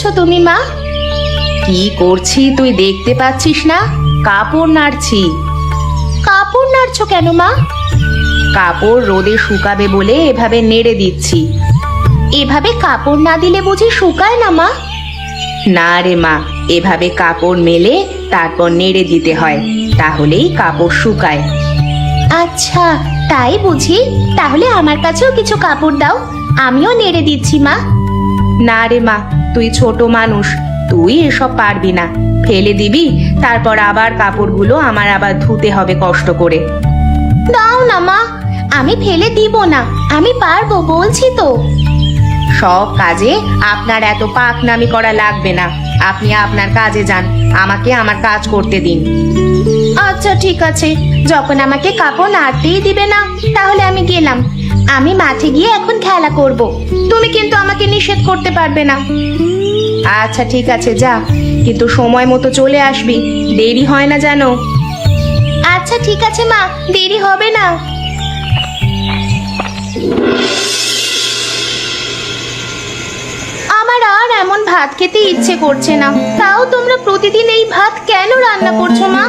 করছো তুমি মা? কি করছি তুই দেখতে পাচ্ছিস না? কাপড় নাড়ছি। কাপড় নাড়ছো কেন মা? কাপড় রোদে শুকাবে বলে এভাবে নেড়ে দিচ্ছি। এভাবে কাপড় না দিলে বুঝি শুকায় না মা? না রে মা, এভাবে কাপড় মেলে তারপর নেড়ে দিতে হয়, তাহলেই কাপড় শুকায়। আচ্ছা তাই বুঝি, তাহলে আমার কাছেও কিছু কাপড় দাও, আমিও নেড়ে দিচ্ছি মা। না রে মা, তুই ছোট মানুষ, তুই এসব পারবি না, ফেলে দিবি, তারপর আবার কাপড়গুলো আমার আবার ধুতে হবে কষ্ট করে। দাও না মা, আমি ফেলে দিব না, আমি পারবো বলছি তো। সব কাজে আপনার এত পাকনামি করা লাগবে না, আপনি আপনার কাজে যান, আমাকে আমার কাজ করতে দিন। আচ্ছা ঠিক আছে, যখন আমাকে কাপড় নাড়তেই দিবে না তাহলে আমি গেলাম। আমি মাঠে গিয়ে এখন খেলা করব, তুমি কিন্তু আমাকে নিষেধ করতে পারবে না। আচ্ছা ঠিক আছে যা, কিন্তু সময় মতো চলে আসবি, দেরি হয় না জানো। আচ্ছা ঠিক আছে মা, দেরি হবে না। আমার আর এমন ভাত খেতে ইচ্ছে করছে না, তাও তোমরা প্রতিদিন এই ভাত কেন রান্না করছো মা?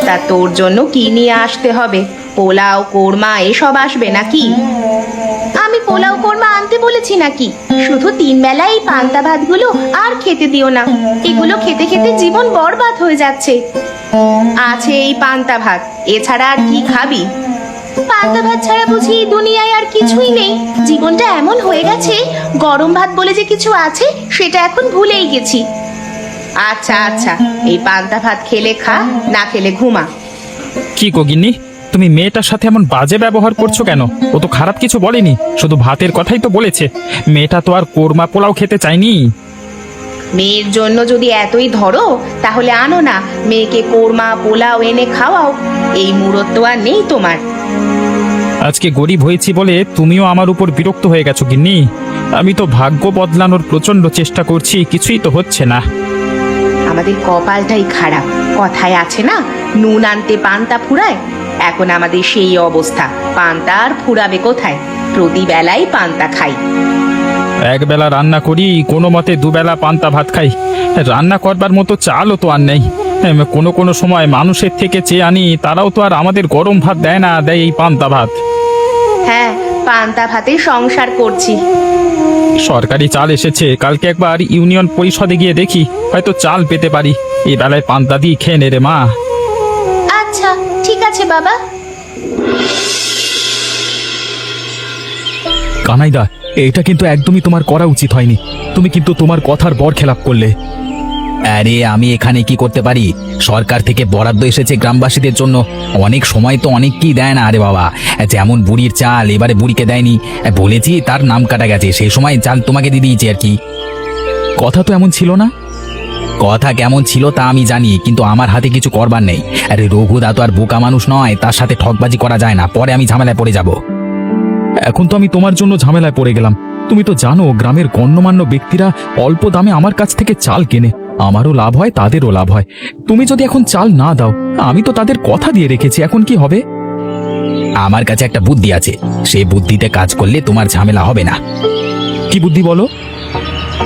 তা তোর জন্য কি নিয়ে আসতে হবে? পোলাও কোরমা এসব আসবে নাকি? আমি পোলাও কোরমা আনতে বলেছি নাকি? শুধু 3 বেলা এই পান্তা ভাতগুলো আর খেতে দিও না, এগুলো খেতে খেতে জীবন বরবাদ হয়ে যাচ্ছে। আছে এই পান্তা ভাত, এছাড়া আর কি খাবি? পান্তা ভাত ছাড়া বুঝি দুনিয়ায় আর কিছুই নেই? জীবনটা এমন হয়ে গেছে, গরম ভাত বলে যে কিছু আছে সেটা এখন ভুলেই গেছি। আচ্ছা আচ্ছা, এই পান্তা ভাত খেলে খা, না খেলে ঘুমা। কি গো গিন্নি, তুমি মেয়েটার সাথে এমন বাজে ব্যবহার করছো কেন? ও তো খারাপ কিছু বলেনি, শুধু ভাতের কথাই তো বলেছে। মেয়েটা তো আর কোরমা পোলাও খেতে চায়নি। মেয়ের জন্য যদি এতই ধরো তাহলে আনো না, মেয়েকে কোরমা পোলাও এনে খাওয়াও, এই মুরত তো আর নেই তোমার। আজকে গরিব হয়েছি বলে তুমিও আমার উপর বিরক্ত হয়ে গেছো গিন্নি। আমি তো ভাগ্য বদলানোর প্রচন্ড চেষ্টা করছি, কিছুই তো হচ্ছে না। আমাদের কপালটাই খারাপ, কথায় আছে না, নুন আনতে পান্তা ফুরায়। এখন আমাদের সেই অবস্থা, পান্তা আর ফুরাবে কোথায়? প্রতি বেলাই পান্তা খাই। একবেলা রান্না করি, কোনো মতে দুবেলা পান্তা ভাত খাই। রান্না করবার মতো চালও তো আর নেই। কোনো কোনো সময় মানুষের থেকে চেয়ে আনি, তারাও তো আর আমাদের গরম ভাত দেয় না, দেয় এই পান্তা ভাত। হ্যাঁ, পান্তা ভাতে সংসার করছি। সরকারি চাল এসেছে, কালকে একবার ইউনিয়ন পরিষদে গিয়ে দেখি, হয়তো চাল পেতে পারি। এই বেলায় পান্তা দিয়ে খেয়ে নে রে মা। আচ্ছা ঠিক আছে বাবা। কানাইদা, এটা কিন্তু একদমই তোমার করা উচিত হয়নি। তুমি কিন্তু তোমার কথার বরখেলাপ করলে। আরে আমি এখানে কি করতে পারি? সরকার থেকে বরাদ্দ এসেছে গ্রামবাসীদের জন্য, অনেক সময় তো অনেক কি দেয় না। আরে বাবা, যেমন বুড়ির চাল এবারে বুড়িকে দেয়নি, বলেছি তার নাম কাটা গেছে, সেই সময় চাল তোমাকে দিয়ে দিয়েছি আর কি। কথা তো এমন ছিল না। কথা কেমন ছিল তা আমি জানি, কিন্তু আমার হাতে কিছু করবার নেই। আরে রঘুদা তো আর বোকা মানুষ নয়, তার সাথে ঠকবাজি করা যায় না, পরে আমি ঝামেলায় পড়ে যাব। এখন তো আমি তোমার জন্য ঝামেলায় পড়ে গেলাম। তুমি তো জানো গ্রামের গণ্যমান্য ব্যক্তিরা অল্প দামে আমার কাছ থেকে চাল কেনে, আমারও লাভ হয় তাদেরও লাভ হয়। তুমি যদি এখন চাল না দাও, আমি তো তাদের কথা দিয়ে রেখেছি, এখন কি হবে? আমার কাছে একটা বুদ্ধি আছে, সেই বুদ্ধিতে কাজ করলে তোমার ঝামেলা হবে না। কি বুদ্ধি বলো?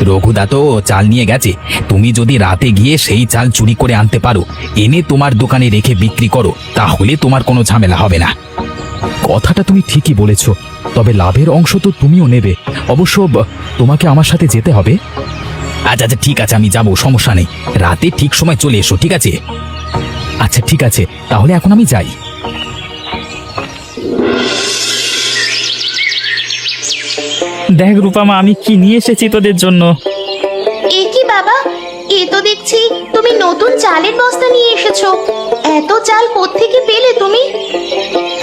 রঘুদা তো চাল নিয়ে গেছে, তুমি যদি রাতে গিয়ে সেই চাল চুরি করে আনতে পারো, এনে তোমার দোকানে রেখে বিক্রি করো, তাহলে তোমার কোনো ঝামেলা হবে না। কথাটা তুমি ঠিকই বলেছ, তবে লাভের অংশ তো তুমিও নেবে। অবশ্য তোমাকে আমার সাথে যেতে হবে। আচ্ছা আচ্ছা ঠিক আছে, আমি যাবো, সমস্যা নেই। রাতে ঠিক সময় চলে এসো, ঠিক আছে? আচ্ছা ঠিক আছে, তাহলে এখন আমি যাই। দেখ রূপামা, আমি কি নিয়ে এসেছি তোদের জন্য। এ কি বাবা, এ তো দেখছি তুমি নতুন চালের বস্তা নিয়ে এসেছো। এত চাল কোত্থেকে পেলে তুমি?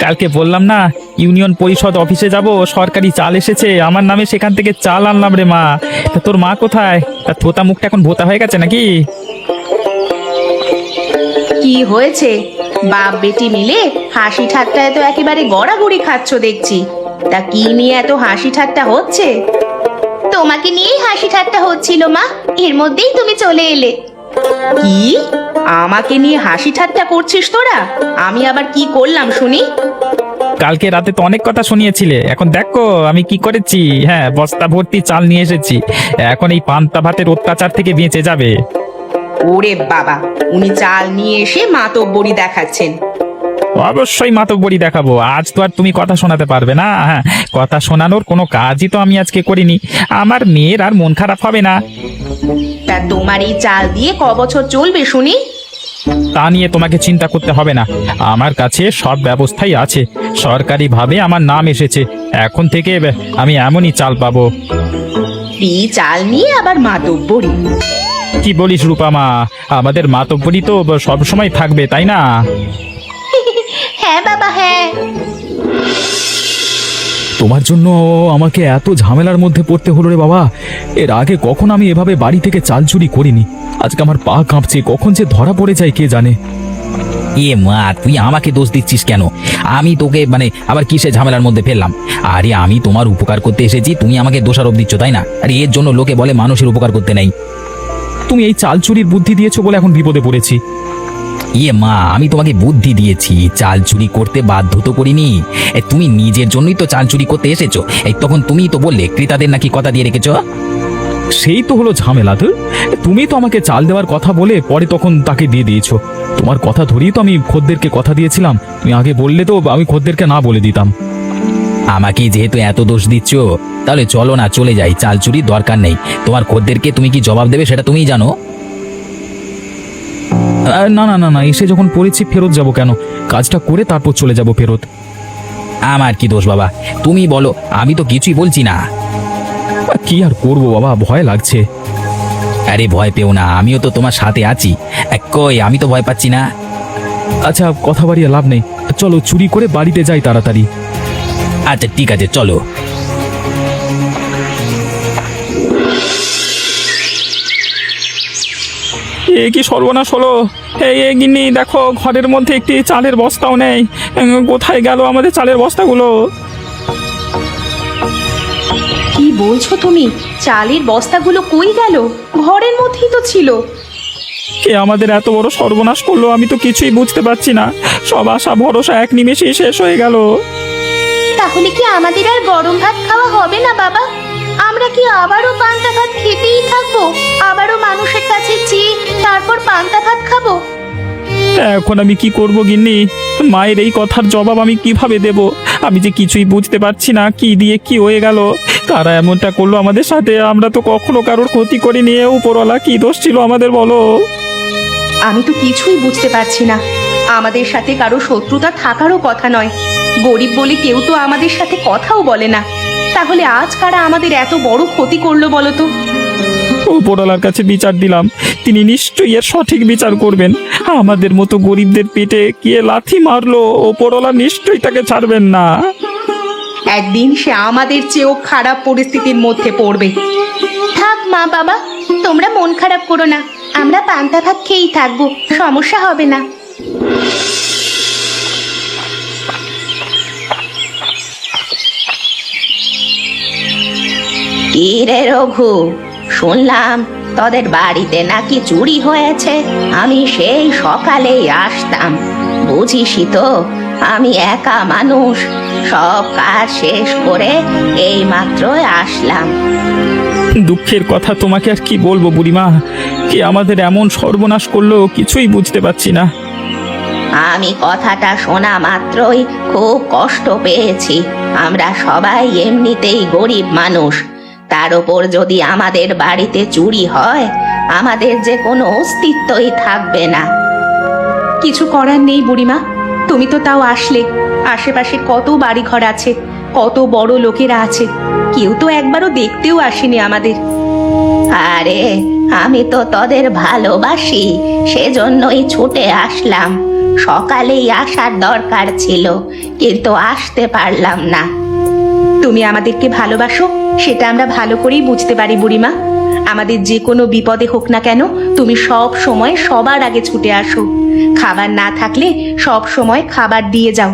কালকে বললাম না, ইউনিয়ন পরিষদ অফিসে যাব, সরকারি চাল এসেছে আমার নামে, সেখান থেকে চাল আনলাম রে মা। তা তোর মা কোথায়? তার থোতা মুখটা এখন ভোতা হয়ে গেছে নাকি? কি হয়েছে? বাপ বেটি মিলে হাসি ঠাট্টায় তো একেবারে গড়াগড়ি খাচ্ছ দেখছি। তা কি নিয়ে এত হাসি ঠাট্টা হচ্ছে? তোমাকে নিয়েই হাসি ঠাট্টা হচ্ছিল মা, এর মধ্যেই তুমি চলে এলে। কি? আমাকে নিয়ে হাসি ঠাট্টা করছিস তোরা? আমি আবার কি করলাম শুনি? কালকে রাতে তো অনেক কথা শুনিয়েছিলে, এখন দেখো আমি কি করেছি। হ্যাঁ, বস্তা ভর্তি চাল নিয়ে এসেছি। এখন এই পান্তা ভাতের অত্যাচার থেকে বেঁচে যাবে। ওরে বাবা, উনি চাল নিয়ে এসে মাতব্বরি দেখাচ্ছেন। অবশ্যই মাতব্বরি দেখাবো। আজ তো আর তুমি কথা শোনাতে পারবে না। হ্যাঁ, কথা শোনানোর কোনো কাজই তো আমি আজকে করিনি। আমার মেয়ের আর মন খারাপ হবে না। তা তোমার এই চাল দিয়ে ক বছর চলবে শুনি? তা নিয়ে তোমাকে চিন্তা করতে হবে না, আমার কাছে সব ব্যবস্থাই আছে। সরকারিভাবে আমার নাম এসেছে, এখন থেকে আমি এমনই চাল পাবো। এই চাল নিয়ে আবার মাতব্বরি? কি বলিস রূপামা, আমাদের মাতব্বরি তো সব সময় থাকবে, তাই না? হ্যাঁ বাবা, হ্যাঁ। তোমার জন্য আমাকে এত ঝামেলার মধ্যে পড়তে হলো রে বাবা। এর আগে কখন আমি এভাবে বাড়ি থেকে চাল চুরি করিনি। আজকে আমার পা কাঁপছে, কখন যে ধরা পড়ে যায় কে জানে। এ মা, তুই আমাকে দোষ দিচ্ছিস কেন? আমি তোকে আবার কিসে ঝামেলার মধ্যে ফেললাম? আরে আমি তোমার উপকার করতে এসেছি, তুমি আমাকে দোষারোপ দিচ্ছ, তাই না? আরে এর জন্য লোকে বলে মানুষের উপকার করতে নেই। তুমি এই চাল চুরির বুদ্ধি দিয়েছো বলে এখন বিপদে পড়েছি। ইয়ে মা, আমি তোমাকে বুদ্ধি দিয়েছি, চাল চুরি করতে বাধ্য তো করিনি। তুমি নিজের জন্যই তো চাল চুরি করতে এসেছো। তখন তুমিই তো বললে ক্রেতাদের নাকি কথা দিয়ে রেখেছো। সেই তো হলো ঝামেলা। তো তুমি তো আমাকে চাল দেওয়ার কথা বলে পরে তখন তাকে দিয়ে দিয়েছো। তোমার কথা ধরেই তো আমি খদ্দেরকে কথা দিয়েছিলাম। তুমি আগে বললে তো আমি খদ্দেরকে না বলে দিতাম। আমাকে যেহেতু এত দোষ দিচ্ছ, তাহলে চলো না চলে যাই, চাল চুরির দরকার নেই। তোমার খদ্দেরকে তুমি কি জবাব দেবে সেটা তুমিই জানো। না না না না, এসে যখন পড়েছি ফেরত যাব কেন? কাজটা করে তারপর চলে যাব ফেরত। আমার কি দোষ বাবা, তুমি বলো, আমি তো কিছুই বলছি না। কি আর করবো বাবা, ভয় লাগছে। আরে ভয় পেও না, আমিও তো তোমার সাথে আছি। কই, আমি তো ভয় পাচ্ছি না। আচ্ছা, কথা বাড়িয়ে লাভ নেই, চলো চুরি করে বাড়িতে যাই তাড়াতাড়ি। আচ্ছা ঠিক আছে, চলো। এ কি সর্বনাশ হলো! এই গিন্নি, দেখো ঘরের মধ্যে একটি চালের বস্তাও নেই। কোথায় গেল আমাদের চালের বস্তাগুলো? কি বলছো তুমি? চালের বস্তাগুলো কই গেল? ঘরের মধ্যেই তো ছিল। কে আমাদের এত বড় সর্বনাশ করলো, আমি তো কিছুই বুঝতে পারছি না। সব আশা ভরসা এক নিমেষেই শেষ হয়ে গেল। তাহলে কি আমাদের আর গরম ভাত খাওয়া হবে না বাবা? আমরা কি আবারও পান্তা ভাত খেতেই থাকবো? আবারও মানুষের কাছে চেয়ে তারপর পান্তা ভাত খাবো? এখন আমি কি করব গিন্নি? মায়ের এই কথার জবাব আমি কিভাবে দেব? আমি যে কিছুই বুঝতে পারছি না, কি দিয়ে কি হয়ে গেল। তারা এমনটা করলো আমাদের সাথে, আমরা তো কখনো কারোর ক্ষতি করিনি। উপরওয়ালা কি দোষ ছিল আমাদের, বলো? আমি তো কিছুই বুঝতে পারছি না। আমাদের সাথে কারো শত্রুতা থাকারও কথা নয়। গরিব বলে কেউ তো আমাদের সাথে কথাও বলে না। তাহলে আজ কারা আমাদের এত বড় ক্ষতি করলো বলো তো? উপরওয়ালার কাছে বিচার দিলাম, তিনি নিশ্চয়ই এর সঠিক বিচার করবেন। আমাদের মতো গরিবদের পেটে কে লাথি মারলো, উপরওয়ালা নিশ্চয়ই তাকে ছাড়বেন না। একদিন সে আমাদের চেয়েও খারাপ পরিস্থিতির মধ্যে পড়বে। থাক মা বাবা, তোমরা মন খারাপ করো না। আমরা পান্তা ভাত খেয়েই থাকবো, সমস্যা হবে না। কি রে রঘু, শুনলাম তোদের বাড়িতে নাকি চুরি হয়েছে। আমি সেই সকালেই আসতাম, বুঝিসই তো আমি একা মানুষ। সব কাজ শেষ করে এই মাত্রই আসলাম। দুঃখের কথা তোমাকে আর কি বলবো বুড়িমা, কে আমাদের এমন সর্বনাশ করলো কিছুই বুঝতে পারছি না। আমি কথাটা শোনা মাত্রই খুব কষ্ট পেয়েছি। আমরা সবাই এমনিতেই গরিব মানুষ, তার উপর যদি আমাদের বাড়িতে চুরি হয়, আমাদের যে কোনো অস্তিত্বই থাকবে না। কিছু করার নেই বুড়িমা, তুমি তো তাও আসলে। আশেপাশে কত বাড়িঘর আছে, কত বড় লোকেরা আছে, কেউ তো একবারও দেখতেও আসেনি আমাদের। আরে আমি তো তোদের ভালোবাসি, সেজন্যই ছুটে আসলাম। সকালেই আসার দরকার ছিল, কিন্তু আসতে পারলাম না। তুমি আমাদেরকে ভালোবাসো সেটা আমরা ভালো করেই বুঝতে পারি বুড়িমা। আমাদের যে কোনো বিপদে হোক না কেন, তুমি সব সময় সবার আগে ছুটে আসো। খাবার না থাকলে সব সময় খাবার দিয়ে যাও।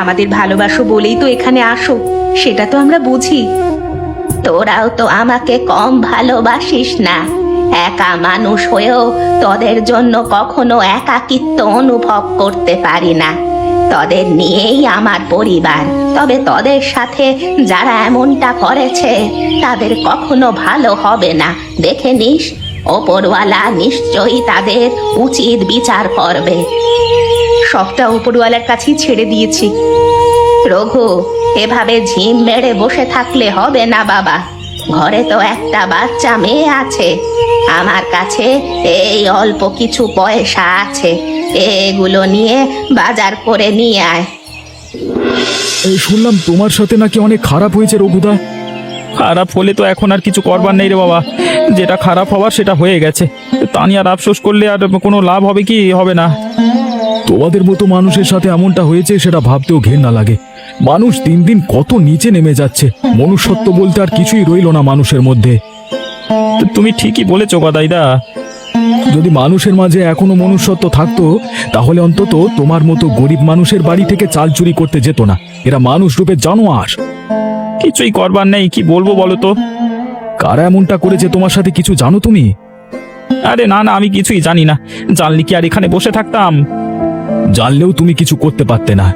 আমাদের ভালোবাসো বলেই তো এখানে আসো, সেটা তো আমরা বুঝি। তোরাও তো আমাকে কম ভালোবাসিস না। একা মানুষ হয়েও তোদের জন্য কখনো একাকিত্ব অনুভব করতে পারি না। তোদের নিয়েই আমার পরিবার। তবে তোদের সাথে যারা এমনটা করেছে তাদের কখনো ভালো হবে না, দেখে নিস। ওপরওয়ালা নিশ্চয়ই তাদের উচিত বিচার করবে। সবটা ওপরওয়ালার কাছেই ছেড়ে দিয়েছি। রঘু, এভাবে ঝিম মেরে বসে থাকলে হবে না বাবা। ঘরে তো একটা বাচ্চা মেয়ে আছে। আমার কাছে এই অল্প কিছু পয়সা আছে, এগুলো নিয়ে বাজার করে নিয়ে আয়। এই শুনলাম তোমার সাথে নাকি অনেক খারাপ হয়েছে রঘুদা। খারাপ হলে তো এখন আর কিছু করবার নেই রে বাবা। যেটা খারাপ হওয়ার সেটা হয়ে গেছে। তা নিয়ে আর আফসোস করলে আর কোনো লাভ হবে কি? হবে না। তোমাদের মতো মানুষের সাথে এমনটা হয়েছে সেটা ভাবতেও ঘেন্না লাগে। মানুষ দিন দিন কত নিচে নেমে যাচ্ছে। মনুষ্যত্ব বলতে আর কিছুই রইলো না মানুষের মধ্যে। তো তুমি ঠিকই বলেছো গদাইদা। যদি মানুষের মাঝে এখনো মনুষ্যত্ব থাকতো তাহলে অন্তত তোমার মতো গরিব মানুষের বাড়ি থেকে চাল চুরি করতে যেত না। এরা মানুষ রূপে জানোয়ার। কিছুই করবার নেই, কি বলবো বলো তো। কারা এমনটা করেছে তোমার সাথে কিছু জানো তুমি? আরে না না, আমি কিছুই জানি না। জানলে কি আর এখানে বসে থাকতাম? জানলেও তুমি কিছু করতে পারতে না।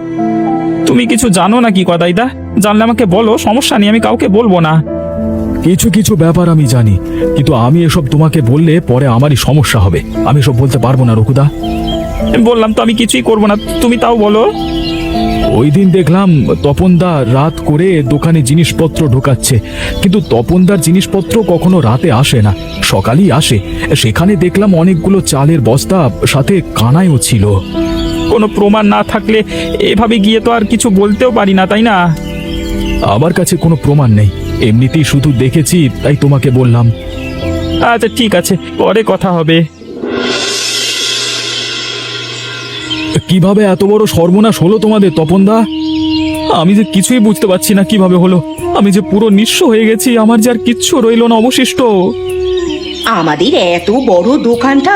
তুমি কিছু জানো নাকি গদাইদা? জানলে আমাকে বলো, সমস্যা নেই, আমি কাউকে বলবো না। কিছু কিছু ব্যাপার আমি জানি, কিন্তু আমি এসব তোমাকে বললে পরে আমারই সমস্যা হবে। আমি সব বলতে পারবো না রঘুদা। বললাম তো আমি কিছুই করবো না, তুমি তাও বলো। ওই দিন দেখলাম তপনদা রাত করে দোকানে জিনিসপত্র ঢোকাচ্ছে, কিন্তু তপনদার জিনিসপত্র কখনো রাতে আসে না, সকালেই আসে। সেখানে দেখলাম অনেকগুলো চালের বস্তা, সাথে কানাইও ছিল। কোনো প্রমাণ না থাকলে এভাবে গিয়ে তো আর কিছু বলতেও পারি না, তাই না? আমার কাছে কোনো প্রমাণ নেই, এমনিতেই শুধু দেখেছি তাই তোমাকে বললাম। আচ্ছা ঠিক আছে, পরে কথা হবে। কিভাবে এত বড় সর্বনাশ হলো তোমাদের তপনদা? আমি যে কিছুই বুঝতে পারছি না কিভাবে হলো। আমি যে পুরো নিঃস্ব হয়ে গেছি, আমার যে আর কিচ্ছু রইলো না অবশিষ্ট। আমাদের এত বড় দোকানটা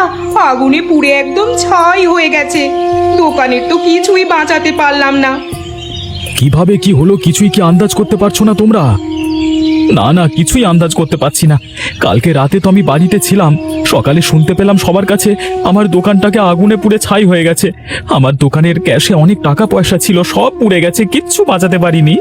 আগুনে পুড়ে একদম ছাই হয়ে গেছে। দোকানের তো কিছুই বাঁচাতে পারলাম না। কিভাবে কি হলো কিছুই কি আন্দাজ করতে পারছো না তোমরা? না না, কিছুই আন্দাজ করতে পারছি না। কালকে রাতে তো আমি বাড়িতে ছিলাম, সকালে শুনতে পেলাম সবার কাছে আমার দোকানটাকে আগুনে পুড়ে ছাই হয়ে গেছে। আমার দোকানের ক্যাশে অনেক টাকা পয়সা ছিল, সব পুড়ে গেছে, কিচ্ছু বাঁচাতে পারিনি।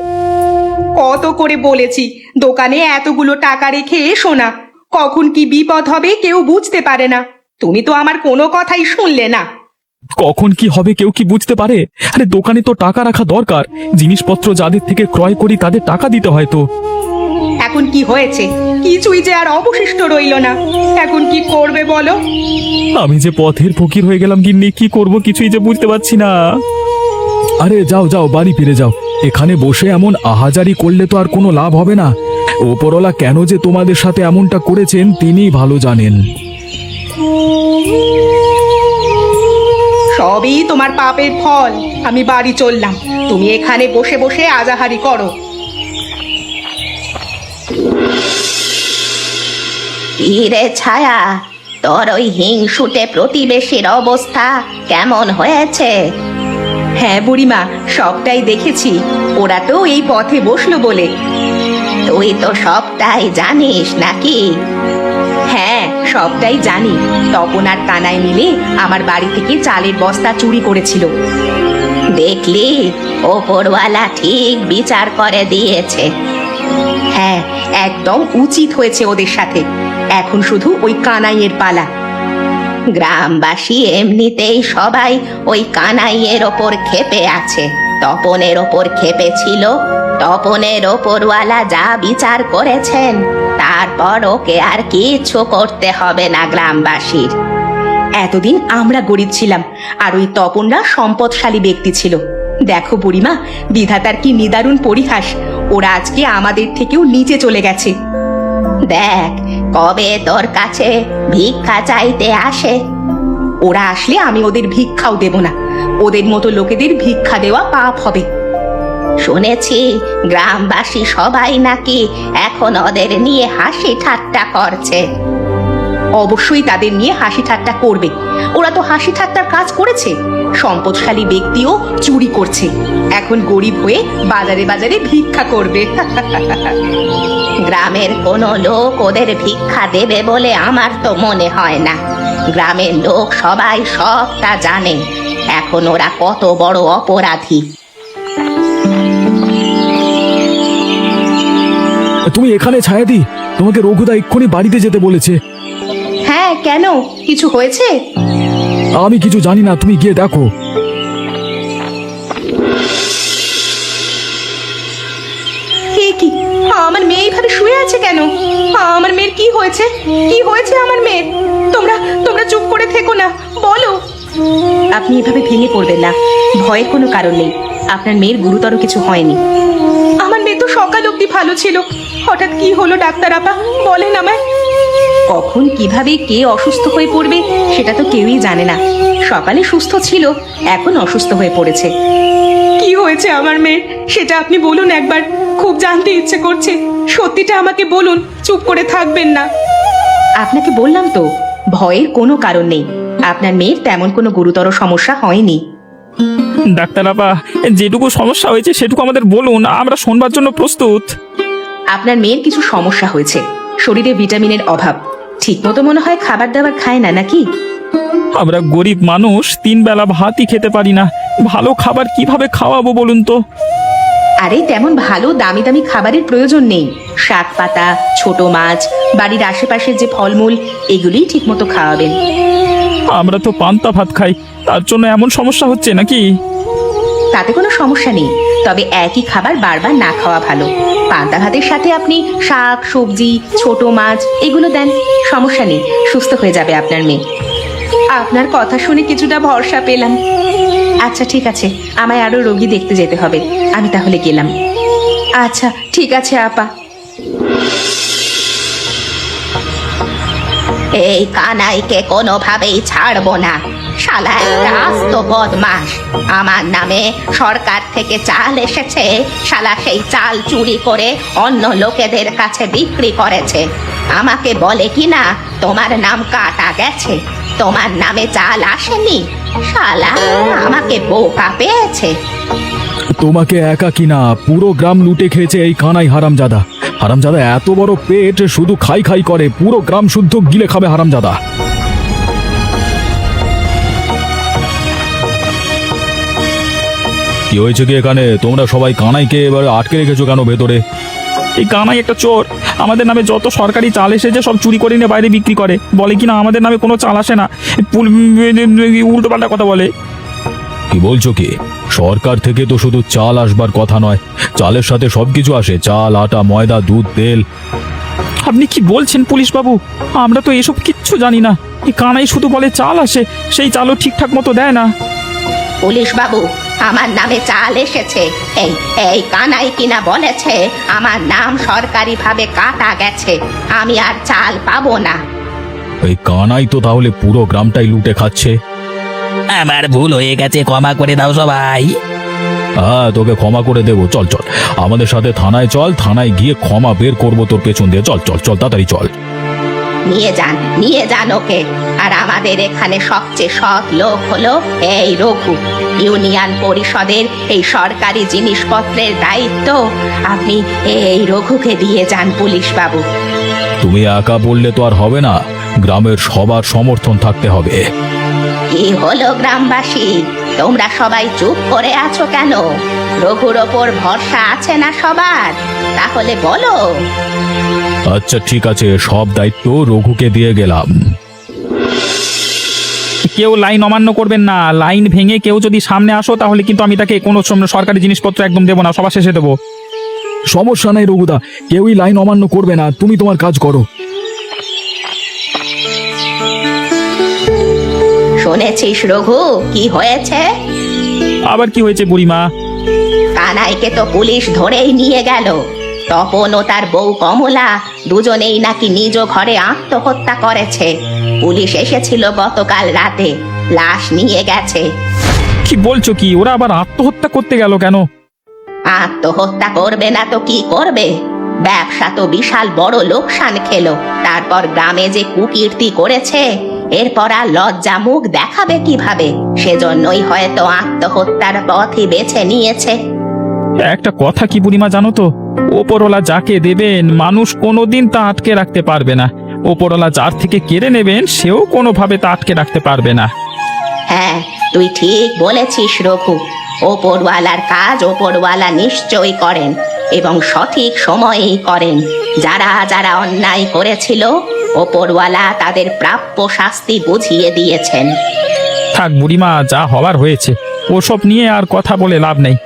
কত করে বলেছি দোকানে এতগুলো টাকা রেখে এসো না, কখন কি বিপদ হবে কেউ বুঝতে পারে না। তুমি তো আমার কোনো কথাই শুনলে না। কখন কি হবে কেউ কি বুঝতে পারে? আরে দোকানে তো টাকা রাখা দরকার, জিনিসপত্র যাদের থেকে ক্রয় করি তাদের টাকা দিতে হয় তো। এখন কি হয়েছে? কিছুই যে আর অবশিষ্ট রইল না। এখন কি করবে বলো? আমি যে পথের ফকির হয়ে গেলাম গিন্নি, কি করব কিছুই যে বুঝতে পারছি না। আরে যাও যাও, বাড়ি ফিরে যাও। এখানে বসে এমন আহাজারি করলে তো আর কোনো লাভ হবে না। ওপরওয়ালা কেন যে তোমাদের সাথে এমনটা করেছেন তিনিই ভালো জানেন। সবই তোমার পাপের ফল। আমি বাড়ি চললাম, তুমি এখানে বসে বসে আজাহারি করো। ইরে ছায়া, তোর ওই হিংসুটে প্রতিবেশীর অবস্থা কেমন হয়েছে? হ্যাঁ বুড়িমা, সবটাই দেখেছি। ওরা তো এই পথে বসলো বলে। তুই তো সবটাই জানিস নাকি? হ্যাঁ, সবটাই জানি। তপন আর কানাই মিলে আমার বাড়ি থেকে চালের বস্তা চুরি করেছিল। দেখলি, ওপরওয়ালা ঠিক বিচার করে দিয়েছে। হ্যাঁ, একদম উচিত হয়েছে ওদের সাথে। এখন শুধু ওই কানাইয়ের পালা। গ্রামবাসী এমনিতেই সবাই ওই কানাইয়ের ওপর ক্ষেপে আছে। তপনের ওপর ক্ষেপে ছিল। তপনের ওপরওয়ালা যা বিচার করেছেন, তারপর ওকে আর কিচ্ছু করতে হবে না গ্রামবাসীর। এতদিন আমরা গরিব ছিলাম, আর ওই তপনরা সম্পদশালী ব্যক্তি ছিল। দেখো বুড়িমা, বিধাতার কি নিদারুণ পরিহাস। ওরা আজকে আমাদের থেকেও নিচে চলে গেছে। দেখ, কবে তোর কাছে ভিক্ষা চাইতে আসে। ওরা আসলে আমি ওদের ভিক্ষাও দেব না। ওদের মতো লোকেদের ভিক্ষা দেওয়া পাপ হবে। শুনেছি গ্রামবাসী সবাই নাকি এখন ওদের নিয়ে হাসি ঠাট্টা করছে। অবশ্যই তাদের নিয়ে হাসি ঠাট্টা করবে। ওরা তো হাসি ঠাট্টার কাজ করেছে। সম্পদশালী ব্যক্তিও চুরি করছে, এখন গরিব হয়ে বাজারে বাজারে ভিক্ষা করবে। গ্রামের কোনো লোক ওদের ভিক্ষা দেবে বলে আমার তো মনে হয় না। গ্রামের লোক সবাই সবটা জানে। এখন ওরা কত বড় অপরাধী। তুমি এখানে ছায়াদি, তোমাকে রঘুদা এক্ষুনি বাড়িতে যেতে বলেছে। হ্যাঁ, কেন? কিছু হয়েছে? আমি কিছু জানি না, তুমি গিয়ে দেখো। এ কি, আমার মেয়ে এইভাবে শুয়ে আছে কেন? আমার মেয়ের কি হয়েছে? কি হয়েছে আমার মেয়ের? তোমরা তোমরা চুপ করে থেকো না, বলো। আপনি এভাবে ভেঙে পড়বেন না, ভয়ের কোনো কারণ নেই। আপনার মেয়ের গুরুতর কিছু হয়নি। আমার মেয়ে তো সকাল অবধি ভালো ছিল, হঠাৎ কি হলো ডাক্তার আপা, বলেন আমায়। কখন কিভাবে কে অসুস্থ হয়ে পড়বে সেটা তো কেউই জানে না। সকালে সুস্থ ছিল, এখন অসুস্থ হয়ে পড়েছে। কি হয়েছে আমার মেয়ের সেটা আপনি বলুন একবার, খুব জানতে ইচ্ছে করছে। সত্যিটা আমাকে বলুন, চুপ করে থাকবেন না। আপনাকে বললাম তো, ভয়ের কোনো কারণ নেই। আপনার মেয়ের তেমন কোনো গুরুতর সমস্যা হয়নি। ডাক্তার আপা, যেটুকু সমস্যা হয়েছে সেটুকু আমাদের বলুন, আমরা শোনবার জন্য প্রস্তুত। আপনার মেয়ের কিছু সমস্যা হয়েছে, শরীরে ভিটামিনের অভাব। ঠিক মতো মনে হয় খাবার দাবার খায় না, নাকি? আমরা গরিব মানুষ, 3 বেলা ভাতই খেতে পারি না, ভালো খাবার কিভাবে খাওয়াবো বলুন তো? আরে তেমন ভালো দামি দামি খাবারের প্রয়োজন নেই। শাক পাতা, ছোট মাছ, বাড়ির আশেপাশের যে ফলমূল, এগুলিই ঠিক মতো খাওয়াবেন। আমরা তো পান্তা ভাত খাই, তার জন্য এমন সমস্যা হচ্ছে নাকি? তাতে কোনো সমস্যা নেই, তবে একই খাবার বারবার না খাওয়া ভালো। পান্তা ভাতের সাথে আপনি শাক, সবজি, ছোট মাছ এগুলো দেন, সমস্যা নেই, সুস্থ হয়ে যাবে আপনার মেয়ে। আপনার কথা শুনে কিছুটা ভরসা পেলাম। আচ্ছা ঠিক আছে, আমায় আরো রোগী দেখতে যেতে হবে, আমি তাহলে গেলাম। আচ্ছা ঠিক আছে আপা। এই কানাইকে কোনোভাবেই ছাড়বো না, শালা একটা আস্ত বদমাস। আমার নামে সরকার থেকে চাল এসেছে, শালা সেই চাল চুরি করে অন্য লোকেদের কাছে বিক্রি করেছে। আমাকে বলে কি না তোমার নাম কাটা গেছে, তোমার নামে চাল আসেনি। শালা আমাকে বোকা পেয়েছে। তোমাকে একা কিনা, পুরো গ্রাম লুটে খেয়েছে এই কানাই হারামজাদা। হারামজাদা এত বড় পেট, শুধু খাই খাই করে, পুরো গ্রাম শুদ্ধ গিলে খাবে হারামজাদা। কি হয়েছে কি এখানে? তোমরা সবাই কানাইকে এবারে আটকে রেখেছো কেন ভেতরে? এই কানাই একটা চোর, আমাদের নামে যত সরকারি চাল এসেছে সব চুরি করে নিয়ে বাইরে বিক্রি করে, বলে কিনা আমাদের নামে কোনো চাল আসে না, উল্টো পাল্টা কথা বলে। কি বলছো কি? সরকার থেকে তো শুধু চাল আসবার কথা নয়, চালের সাথে সবকিছু আসে, চাল, আটা, ময়দা, দুধ, তেল। আপনি কি বলছেন পুলিশ বাবু? আমরা তো এসব কিচ্ছু জানি না। এই কানাই শুধু বলে চাল আসে, সেই চালও ঠিকঠাক মতো দেয় না। পুলিশ বাবু, আমার নামে চাল এসেছে, এই এই কানাই কিনা বলেছে আমার নাম সরকারি ভাবে কাটা গেছে, আমি আর চাল পাবো না। এই কানাই তো তাহলে পুরো গ্রামটাই লুটে খাচ্ছে। আমার ভুল হয়ে গেছে, ক্ষমা করে দাও সবাই। হ্যাঁ, তোকে ক্ষমা করে দেবো। চল চল আমাদের সাথে থানায় চল, থানায় গিয়ে ক্ষমা বের করবো তোর পেছন দিয়ে। চল চল চল, তাড়াতাড়ি চল। নিয়ে যান ওকে। আর আমাদের এখানে সবচেয়ে সৎ লোক হলো এই রঘু। ইউনিয়ন পরিষদের এই সরকারি জিনিসপত্রের দায়িত্ব আপনি এই রঘুকে দিয়ে যান পুলিশ বাবু। তুমি একা বললে তো আর হবে না, গ্রামের সবার সমর্থন থাকতে হবে। কি হলো গ্রামবাসী, তোমরা সবাই চুপ করে আছো কেন? রঘুর ওপর ভরসা আছে না সবার? তাহলে বলো। আচ্ছা ঠিক আছে, সব দায়িত্ব রঘুকে দিয়ে গেলাম। কেউ লাইন অমান্য করবেন না, লাইন ভেঙে কেউ যদি সামনে আসো তাহলে কিন্তু আমি তাকে কোনো সরকারি জিনিসপত্র একদম দেবো না, সবার শেষে দেবো। সমস্যা নাই রঘুদা, কেউই লাইন অমান্য করবে না, তুমি তোমার কাজ করো। শুনেছিস রঘু, কি হয়েছে? আবার কি হয়েছে বুড়িমা? কানাইকে তো পুলিশ ধরেই নিয়ে গেল। তপন ও তার বউ কমলা দুজনেই নাকি নিজ ঘরে আত্মহত্যা করেছে। পুলিশ এসেছিল গতকাল রাতে, লাশ নিয়ে গেছে। কি বলছো কি? ওরা আবার আত্মহত্যা করতে গেল কেন? আত্মহত্যা করবে না তো কি করবে? ব্যবসা তো বিশাল বড় লোকসান খেলো, তারপর গ্রামে যে কুকীর্তি করেছে, এরপর আর লজ্জা মুখ দেখাবে কিভাবে? সেজন্যই হয়তো আত্মহত্যার পথই বেছে নিয়েছে। একটা কথা কি বুড়িমা জানো তো, ওপরওয়ালা যাকে দেবেন মানুষ কোনোদিন তা আটকে রাখতে পারবে না, ওপরওয়ালা যার থেকে কেড়ে নেবেন সেও কোনোভাবে তা আটকে রাখতে পারবে না। হ্যাঁ, তুই ঠিক বলেছিস রঘু। ওপরওয়ালার কাজ ওপরওয়ালা নিশ্চয়ই করেন এবং সঠিক সময়েই করেন। যারা যারা অন্যায় করেছিল ওপরওয়ালা তাদের প্রাপ্য শাস্তি বুঝিয়ে দিয়েছেন। থাক বুড়িমা, যা হবার হয়েছে, ওসব নিয়ে আর কথা বলে লাভ নেই।